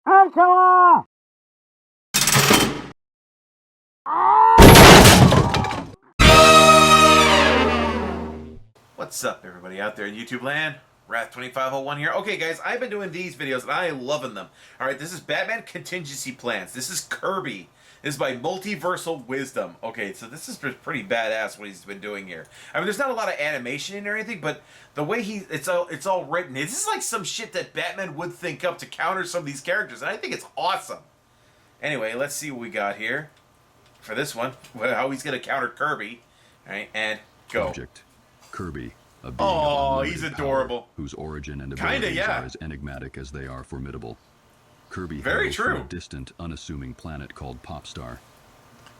Angela! What's up, everybody out there in YouTube land? Wrath2501 here. Okay, guys, I've been doing these videos and I am loving them. Alright, this is Batman Contingency Plans. This is Kirby. This is by Multiversal Wisdom. Okay, so this is pretty badass what he's been doing here. I mean, there's not a lot of animation in or anything, but the way it's all written, this is like some shit that Batman would think up to counter some of these characters, and I think it's awesome. Anyway, let's see what we got here for this one. How he's going to counter Kirby. Alright, and go. Object. Kirby. A being Oh, of he's unlimited adorable. Power, whose origin and abilities are as enigmatic as they are formidable. Kirby hails from a distant, unassuming planet called Popstar.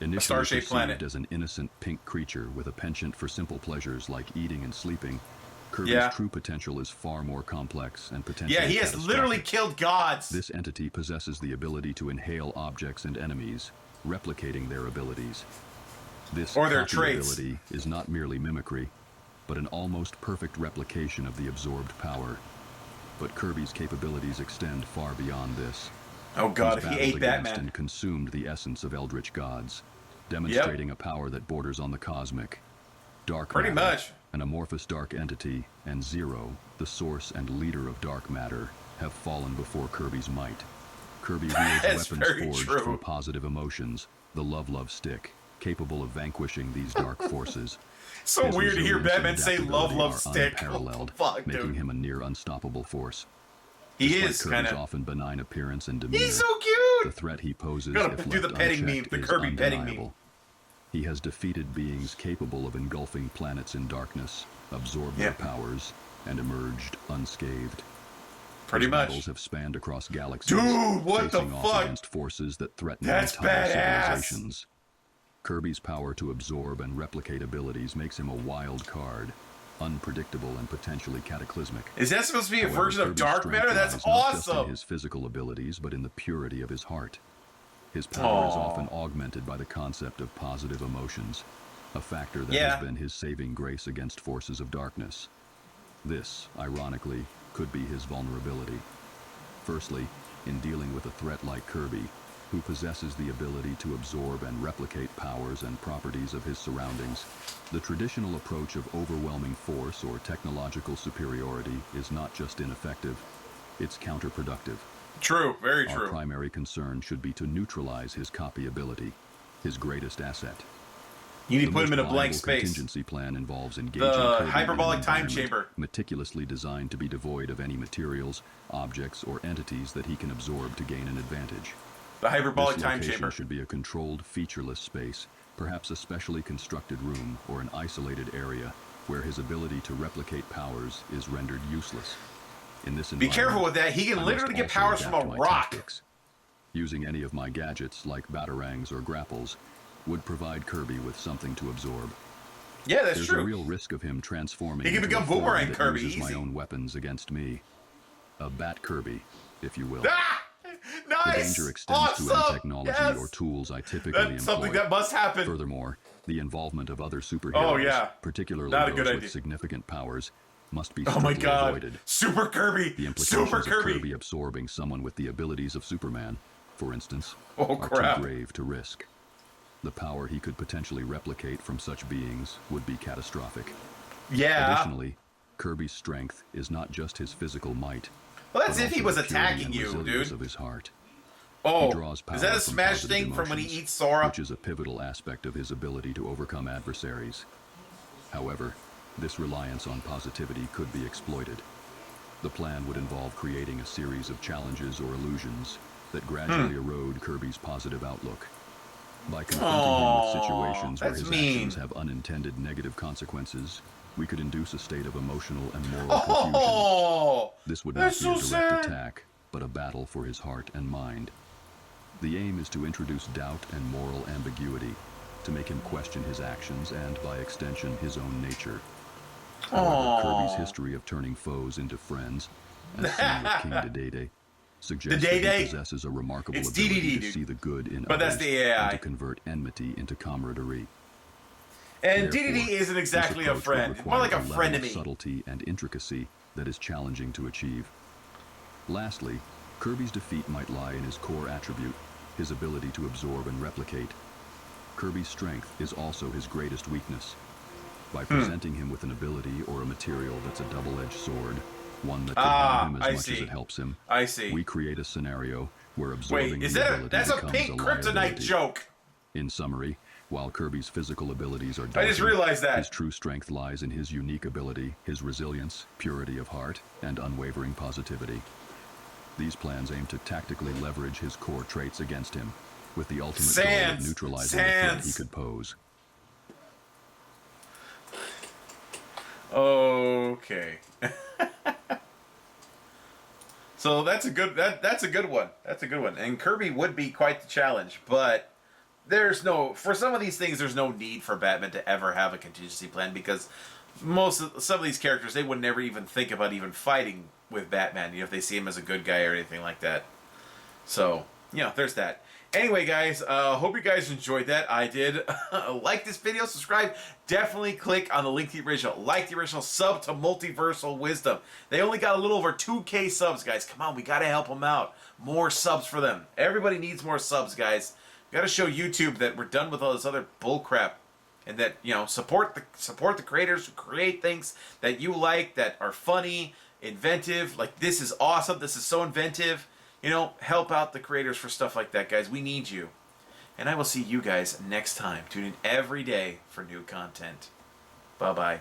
Initially perceived planet. as an innocent pink creature with a penchant for simple pleasures like eating and sleeping, Kirby's true potential is far more complex and potentially he has literally killed gods. This entity possesses the ability to inhale objects and enemies, replicating their abilities. This or their traits. Ability is not merely mimicry, but an almost perfect replication of the absorbed power. But Kirby's capabilities extend far beyond this. Oh god, if he ate Batman. And consumed the essence of eldritch gods, demonstrating a power that borders on the cosmic. Dark matter, an amorphous dark entity, and Zero, the source and leader of dark matter, have fallen before Kirby's might. Kirby wields weapons forged from positive emotions, the Love Stick, capable of vanquishing these dark forces. So weird to hear Batman say Love Stick. Unparalleled, making him a near unstoppable force. He is kind of often benign appearance and demeanor. He's so cute. The threat he poses, gotta do the petting meme, the Kirby petting meme. He has defeated beings capable of engulfing planets in darkness, absorbed their powers, and emerged unscathed. Pretty much. Battles have spanned across galaxies, dude, what the fuck? Against forces that threaten entire civilizations. Kirby's power to absorb and replicate abilities makes him a wild card, unpredictable and potentially cataclysmic. Is that supposed to be a version of dark matter? That's awesome! Not just in his physical abilities, but in the purity of his heart. His power is often augmented by the concept of positive emotions, a factor that has been his saving grace against forces of darkness. This, ironically, could be his vulnerability. Firstly, in dealing with a threat like Kirby, who possesses the ability to absorb and replicate powers and properties of his surroundings, the traditional approach of overwhelming force or technological superiority is not just ineffective, it's counterproductive. True, very true. Our primary concern should be to neutralize his copy ability, his greatest asset. You need to put him in a blank space. The contingency plan involves engaging the hyperbolic time chamber, meticulously designed to be devoid of any materials, objects, or entities that he can absorb to gain an advantage. The hyperbolic time chamber should be a controlled, featureless space, perhaps a specially constructed room or an isolated area where his ability to replicate powers is rendered useless. In this environment, be careful with that. He can literally get powers from a rock. Tactics. Using any of my gadgets, like batarangs or grapples, would provide Kirby with something to absorb. Yeah, that's true. There's a real risk of him transforming he can become Boomerang Kirby. Uses my own weapons against me. A Bat Kirby, if you will. Ah! Nice! The danger extends to any technology or tools I typically employ. Something that must happen. Furthermore, the involvement of other superheroes, particularly those with significant powers, must be strictly avoided. Super Kirby! The implications of Kirby absorbing someone with the abilities of Superman, for instance, are too grave to risk. The power he could potentially replicate from such beings would be catastrophic. Yeah. Additionally, Kirby's strength is not just his physical might. Well, that's if he was attacking you, dude. Of his heart. Oh, is that a smash thing from when he eats Sora? Which is a pivotal aspect of his ability to overcome adversaries. However, this reliance on positivity could be exploited. The plan would involve creating a series of challenges or illusions that gradually erode Kirby's positive outlook. By confronting him with situations where his actions have unintended negative consequences, we could induce a state of emotional and moral confusion. This would not be a direct attack, but a battle for his heart and mind. The aim is to introduce doubt and moral ambiguity, to make him question his actions and, by extension, his own nature. However, Kirby's history of turning foes into friends, as seen with King Dedede, suggests that he possesses a remarkable ability to see the good in others and to convert enmity into camaraderie. And DDD isn't exactly a friend. More like a frenemy. Subtlety and intricacy that is challenging to achieve. Lastly, Kirby's defeat might lie in his core attribute, his ability to absorb and replicate. Kirby's strength is also his greatest weakness. By presenting him with an ability or a material that's a double-edged sword, one that could harm him as much as it helps him, I see. we create a scenario where absorbing the ability that's a becomes pink a kryptonite liability. joke? In summary, while Kirby's physical abilities are I just realized that. his true strength lies in his unique ability, his resilience, purity of heart, and unwavering positivity. These plans aim to tactically leverage his core traits against him, with the ultimate goal of neutralizing the threat he could pose. Okay. So that's a good that's a good one. That's a good one. And Kirby would be quite the challenge, but for some of these things there's no need for Batman to ever have a contingency plan, because some of these characters, they would never even think about even fighting with Batman, if they see him as a good guy or anything like that. So, there's that. Anyway, guys, hope you guys enjoyed that. I did. Like this video, subscribe. Definitely click on the link to the original. Like the original, sub to Multiversal Wisdom. They only got a little over 2K subs, guys. Come on, we got to help them out. More subs for them. Everybody needs more subs, guys. We got to show YouTube that we're done with all this other bullcrap. And that, support the creators who create things that you like, that are funny, inventive. Like, this is awesome. This is so inventive. Help out the creators for stuff like that, guys. We need you. And I will see you guys next time. Tune in every day for new content. Bye-bye.